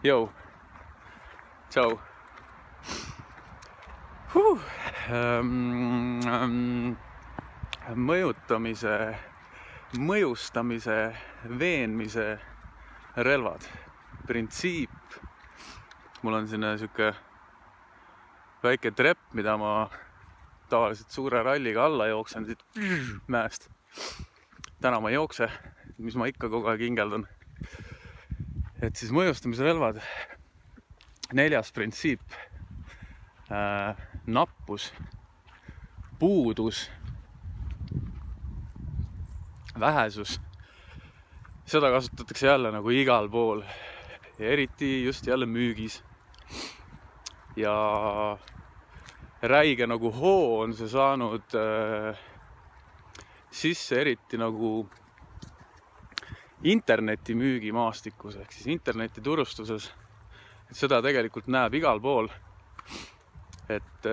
Jõu, tšau. Mõjutamise, mõjustamise, veenmise relvad, printsiip. Mul on siin siuke väike trepp, mida ma tavaliselt suure ralliga alla jooksen siit mäest. Täna ma ei jookse, mis ma ikka kogu aeg hingeldan. Et siis mõjustamise relvad, 4. printsiip, nappus, puudus, vähesus. Seda kasutatakse jälle nagu igal pool ja eriti just jälle müügis. Ja räige nagu hoo on see saanud sisse eriti nagu interneti müügimaastikus ehk siis interneti turustuses. Et seda tegelikult näeb igal pool. Et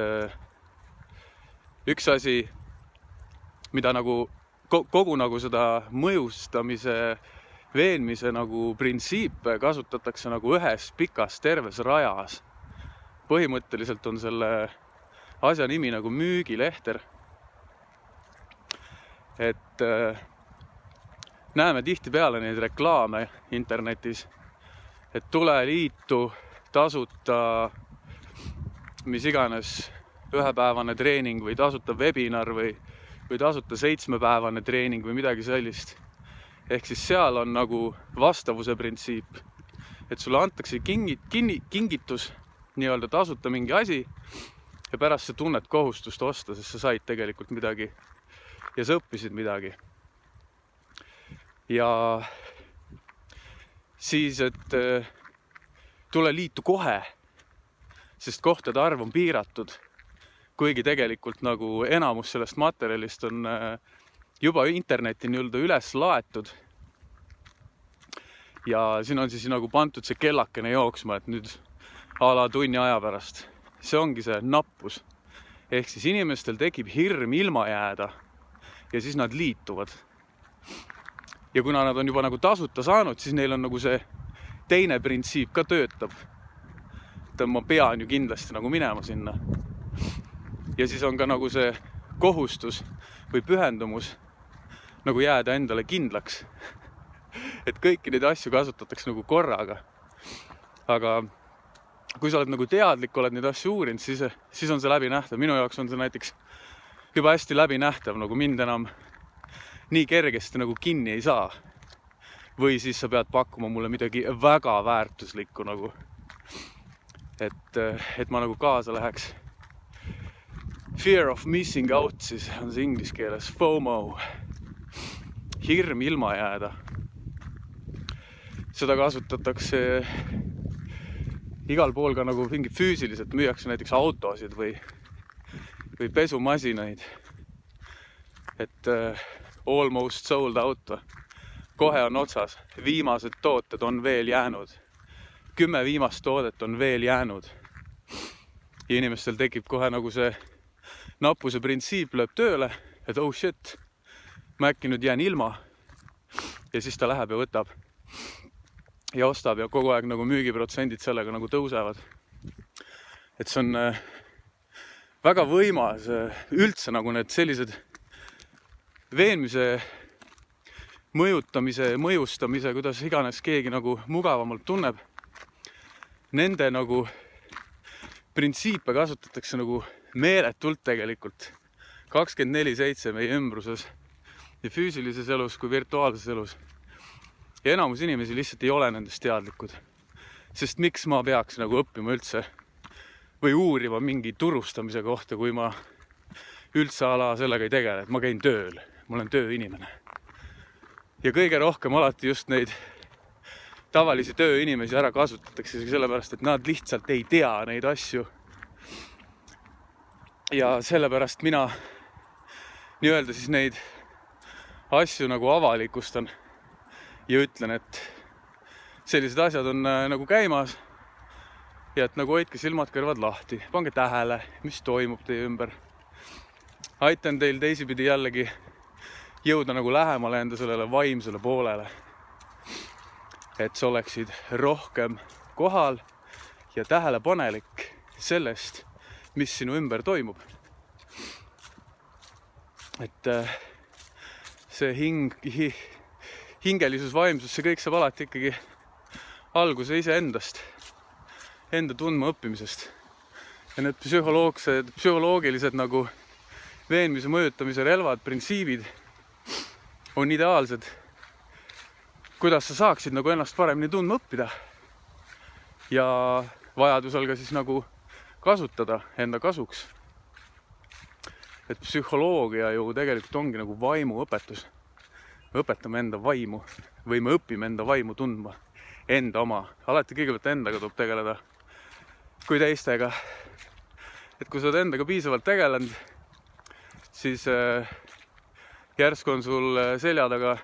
üks asi, mida nagu kogu nagu seda mõjustamise, veenmise nagu printsiipe kasutatakse nagu ühes pikas terves rajas. Põhimõtteliselt on selle asja nimi nagu müügilehter. Et näeme tihtipeale neid reklaame internetis, et tule liitu tasuta mis iganes ühepäevane treening või tasuta webinar või tasuta 7-päevane treening või midagi sellist. Ehk siis seal on nagu vastavuse printsiip, et sulle antakse kingitus, nii-öelda tasuta mingi asi ja pärast sa tunned kohustust osta, sest sa said tegelikult midagi ja sa õppisid midagi. Ja siis, et tule liitu kohe, sest kohtade arv on piiratud, kuigi tegelikult nagu enamus sellest materjalist on juba interneti nii-öelda üles laetud. Ja siin on siis nagu pandud see kellakene jooksma, et nüüd a la tunni aja pärast. See ongi see nappus. Ehk siis inimestel tekib hirm ilma jääda ja siis nad liituvad. Ja kuna nad on juba nagu tasuta saanud, siis neil on nagu see teine printsiip ka töötab. Et ma pean ju kindlasti nagu minema sinna. Ja siis on ka nagu see kohustus või pühendumus nagu jääda endale kindlaks. Et kõiki neid asju kasutatakse nagu korraga. Aga kui sa oled nagu teadlik, oled neid asju uurinud, siis on see läbinähtav. Minu jaoks on see näiteks juba hästi läbinähtav, nagu mind enam nii kergesti nagu kinni ei saa. Või siis sa pead pakkuma mulle midagi väga väärtuslikku nagu. Et ma nagu kaasa läheks. Fear of missing out, siis on see inglise keeles FOMO. Hirm ilma jääda. Seda kasutatakse igal pool ka nagu mingi füüsiliselt, müüakse näiteks autosid või pesumasinaid. Et almost sold out. Kohe on otsas. Viimased tooted on veel jäänud. 10 viimast toodet on veel jäänud. Ja inimestel tekib kohe nagu see nappuse printsiip lööb tööle, et oh shit, ma äkki nüüd jään ilma. Ja siis ta läheb ja võtab ja ostab ja kogu aeg nagu müügiprotsendid sellega nagu tõusevad. Et see on väga võimas üldse nagu need sellised veenmise, mõjutamise, mõjustamise, kuidas iganes keegi nagu mugavamalt tunneb. Nende nagu printsiipe kasutatakse nagu meeletult tegelikult 24/7 meie ümbruses ja füüsilises elus kui virtuaalses elus. Ja enamus inimesi lihtsalt ei ole nendest teadlikud. Sest miks ma peaks nagu õppima üldse või uurima mingi turustamise kohta, kui ma üldse ala sellega ei tegele, et ma käin tööl, ma olen tööinimene. Ja kõige rohkem alati just neid tavalisi tööinimesi ära kasutatakse sellepärast, et nad lihtsalt ei tea neid asju. Ja sellepärast mina nii-öelda siis neid asju nagu avalikustan ja ütlen, et sellised asjad on nagu käimas ja et nagu hoidke silmad-kõrvad lahti, pange tähele, mis toimub teie ümber. Aitan teil teisipidi jällegi jõuda nagu lähemale enda sellele vaimsele poolele. Et sa oleksid rohkem kohal ja tähelepanelik sellest, mis sinu ümber toimub. Et see hingelisus, vaimsus, see kõik saab alati ikkagi alguse iseendast, enda tundma õppimisest. Ja need psühholoogilised nagu veenmise, mõjutamise relvad, printsiibid on ideaalsed, kuidas sa saaksid nagu ennast paremini tundma õppida ja vajadusel ka siis nagu kasutada enda kasuks. Et psühholoogia ju tegelikult ongi nagu vaimuõpetus. Me õpetame enda vaimu või me õpime enda vaimu tundma, enda oma. Alati kõigepealt endaga tuleb tegeleda kui teistega. Et kui sa oled endaga piisavalt tegelenud, siis järsku on sul selja taga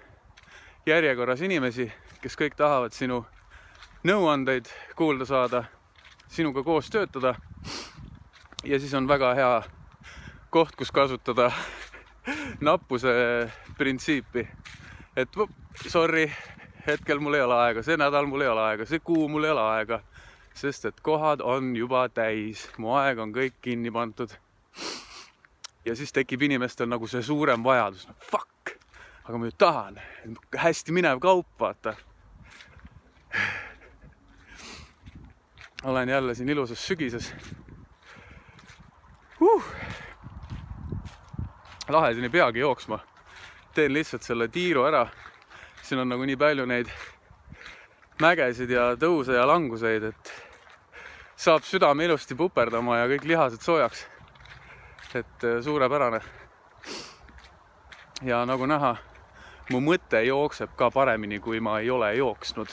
järjekorras inimesi, kes kõik tahavad sinu nõuandeid kuulda saada, sinuga koos töötada. Ja siis on väga hea koht, kus kasutada nappuse printsiipi. Et sorry, hetkel mul ei ole aega, see nädal mul ei ole aega, see kuu mul ei ole aega, sest et kohad on juba täis, mu aeg on kõik kinni pandud. Ja siis tekib inimestel nagu see suurem vajadus. No fuck, aga ma ju tahan. Hästi minev kaup, vaata. Olen jälle siin ilusas sügises. Lahe, siin ei peagi jooksma. Teen lihtsalt selle tiiru ära. Siin on nagu nii palju neid mägesid ja tõuse ja languseid, et saab südame ilusti puperdama ja kõik lihased soojaks. Et suurepärane. Ja nagu näha, mu mõte jookseb ka paremini, kui ma ei ole jooksnud.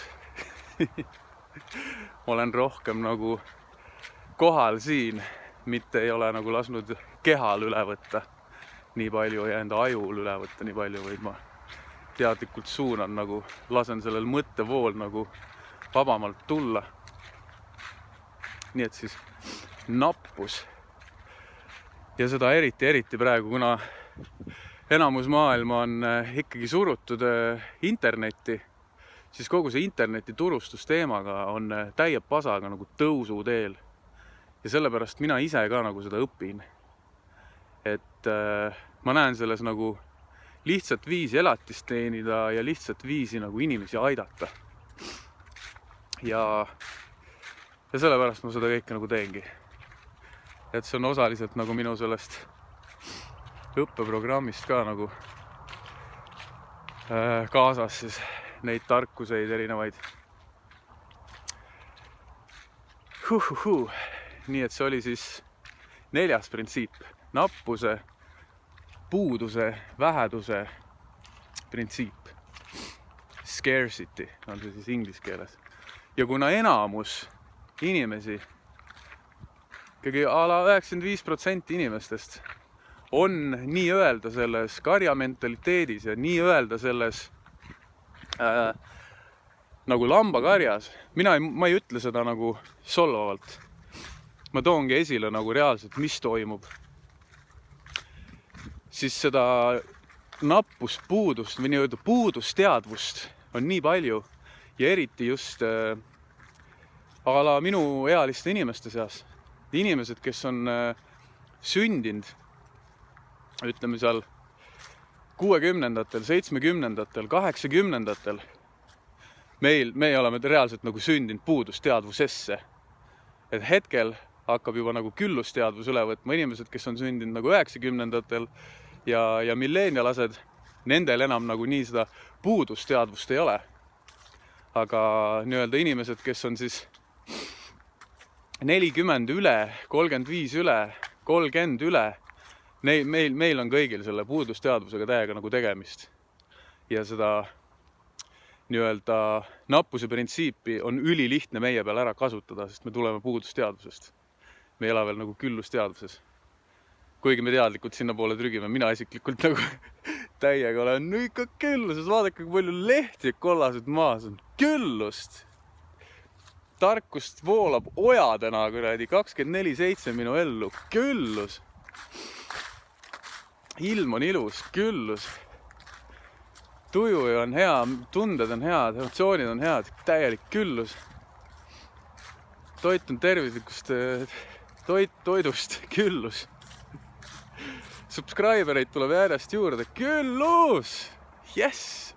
Olen rohkem nagu kohal siin, mitte ei ole nagu lasnud kehal üle võtta nii palju ja enda ajul üle võtta nii palju, vaid ma teadlikult suunan nagu, lasen sellel mõttevool nagu vabamalt tulla. Nii et siis nappus. Ja seda eriti praegu, kuna enamus maailma on ikkagi surutud internetti, siis kogu see interneti turustusteemaga on täie pasaga nagu tõusu teel. Ja sellepärast mina ise ka nagu seda õpin. Et ma näen selles nagu lihtsalt viisi elatist teenida ja lihtsalt viisi nagu inimesi aidata. Ja sellepärast ma seda kõike nagu teengi. Et see on osaliselt nagu minu sellest õppeprogrammist ka nagu kaasas siis neid tarkuseid erinevaid. Nii et see oli siis 4. printsiip. Nappuse, puuduse, väheduse printsiip. Scarcity on see siis inglise keeles. Ja kuna enamus inimesi, ikkagi ala 95% inimestest on nii öelda selles karjamentaliteedis ja nii öelda selles nagu lambakarjas. Ma ei ütle seda nagu solvavalt. Ma toongi esile nagu reaalselt, mis toimub. Siis seda nappust, puudust või nii-öelda puudusteadvust on nii palju ja eriti just ala minu ealiste inimeste seas. Inimesed, kes on sündinud, ütleme seal 60-ndatel, 70-ndatel, 80-ndatel, me oleme reaalselt nagu sündinud puudusteadvusesse. Et hetkel hakkab juba nagu küllusteadvus üle võtma inimesed, kes on sündinud nagu 90-ndatel ja milleenialased, nendel enam nagu nii seda puudusteadvust ei ole. Aga nii-öelda inimesed, kes on siis 40 üle, 35 üle, 30 üle, meil on kõigil selle puudusteadvusega täiega nagu tegemist. Ja seda nii-öelda nappuse printsiipi on ülilihtne meie peal ära kasutada, sest me tuleme puudusteadvusest. Me ei ela veel nagu küllusteadvuses. Kuigi me teadlikult sinna poole trügime, mina isiklikult nagu täiega olen ikka külluses, vaadake, kui palju lehti ja kollased maas on. Küllust! Tarkust voolab ojadena kuradi 24/7 minu ellu. Küllus! Ilm on ilus, küllus. Tuju on hea, tunded on head, emotsioonid on head, täielik küllus. toit on tervislikust toidust, küllus. Subscribereid tuleb järjest juurde, küllus! Yes!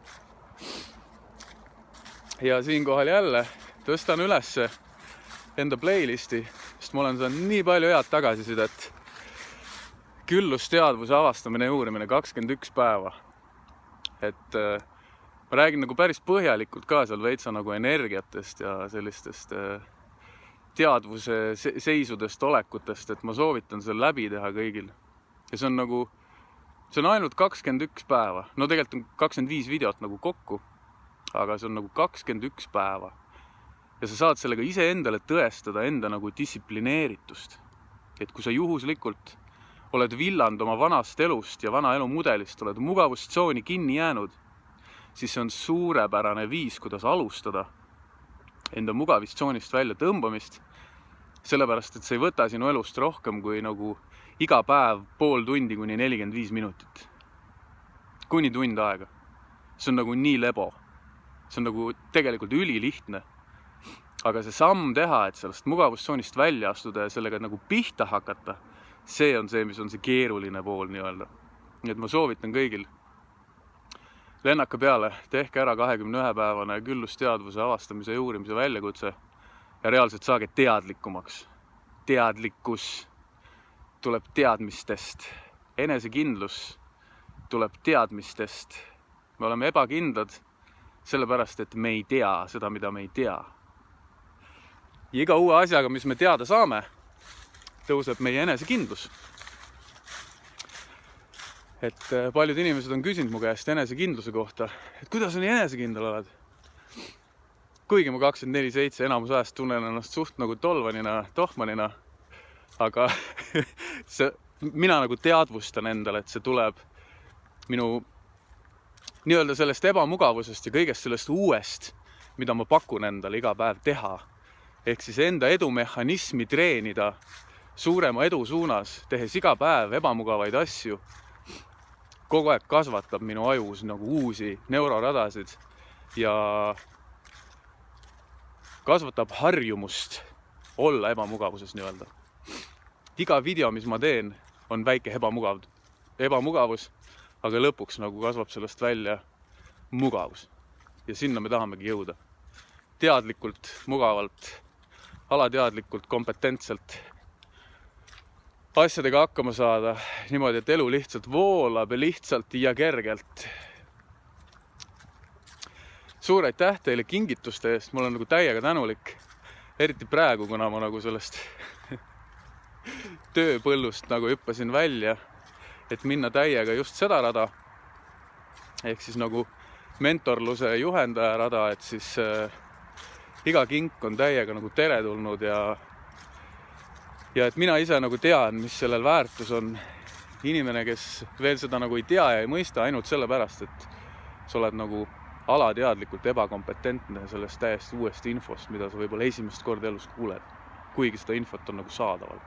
Ja siinkohal jälle tõstan ülesse enda playlisti, sest ma olen saanud nii palju head tagasisidet. Küllusteadvuse avastamine ja uurimine 21 päeva. Et ma räägin nagu päris põhjalikult ka seal veitsa nagu energiatest ja sellistest teadvuse seisudest, olekutest, et ma soovitan selle läbi teha kõigil. Ja see on ainult 21 päeva. No tegelikult on 25 videot nagu kokku, aga see on nagu 21 päeva. Ja sa saad sellega ise endale tõestada enda nagu distsiplineeritust. Et kui sa juhuslikult oled villand oma vanast elust ja vana elumudelist, oled mugavustsooni kinni jäänud, siis see on suurepärane viis, kuidas alustada enda mugavustsoonist välja tõmbamist, sellepärast, et see ei võta sinu elust rohkem kui nagu iga päev pool tundi kuni 45 minutit. Kuni tund aega. See on nagu nii lebo. See on nagu tegelikult ülilihtne. Aga see samm teha, et sellest mugavustsoonist välja astuda ja sellega nagu pihta hakata, see on see, mis on see keeruline pool nii-öelda. Nii et ma soovitan kõigil. Lennaka peale, tehke ära 21-päevane küllusteadvuse avastamise ja uurimise väljakutse ja reaalselt saage teadlikumaks. Teadlikkus tuleb teadmistest. Enesekindlus tuleb teadmistest. Me oleme ebakindlad sellepärast, et me ei tea seda, mida me ei tea. Ja iga uue asjaga, mis me teada saame, tõuseb meie enesekindlus. Et paljud inimesed on küsinud mu käest enesekindluse kohta, et kuidas sa nii enesekindel oled? Kuigi ma 24/7 enamus ajast tunnen ennast suht nagu tolvanina, tohmanina, aga mina nagu teadvustan endale, et see tuleb minu nii-öelda sellest ebamugavusest ja kõigest sellest uuest, mida ma pakun endale iga päev teha. Ehk siis enda edumehhanismi treenida suurema edu suunas, tehes iga päev ebamugavaid asju, kogu aeg kasvatab minu ajus nagu uusi neuroradasid ja kasvatab harjumust olla ebamugavuses nii-öelda. Iga video, mis ma teen, on väike ebamugavus, aga lõpuks nagu kasvab sellest välja mugavus. Ja sinna me tahamegi jõuda. Teadlikult, mugavalt, alateadlikult, kompetentselt asjadega hakkama saada niimoodi, et elu lihtsalt voolab ja lihtsalt ja kergelt. Suur aitäh teile kingituste eest, mul on nagu täiega tänulik, eriti praegu, kuna ma nagu sellest tööpõllust nagu hüppasin välja, et minna täiega just seda rada, ehk siis nagu mentorluse juhendaja rada, et siis iga kink on täiega nagu teretulnud ja et mina ise nagu tean, mis sellel väärtus on. Inimene, kes veel seda nagu ei tea ja ei mõista ainult sellepärast, et sa oled nagu alateadlikult ebakompetentne sellest täiesti uuest infost, mida sa võib-olla esimest korda elus kuuled, kuigi seda infot on nagu saadaval.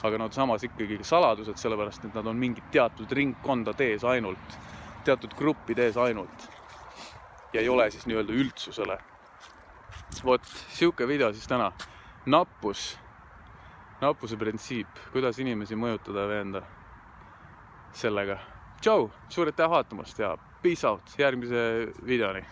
Aga nad samas ikkagi saladused, sellepärast, et nad on mingid teatud ringkonda tees ainult, teatud gruppi tees ainult ja ei ole siis nii-öelda üldsusele. Vot, siuke video siis täna. Nappuse printsiip, kuidas inimesi mõjutada ja veenda sellega. Tšau, suur aitäh vaatamast ja peace out järgmise videoni.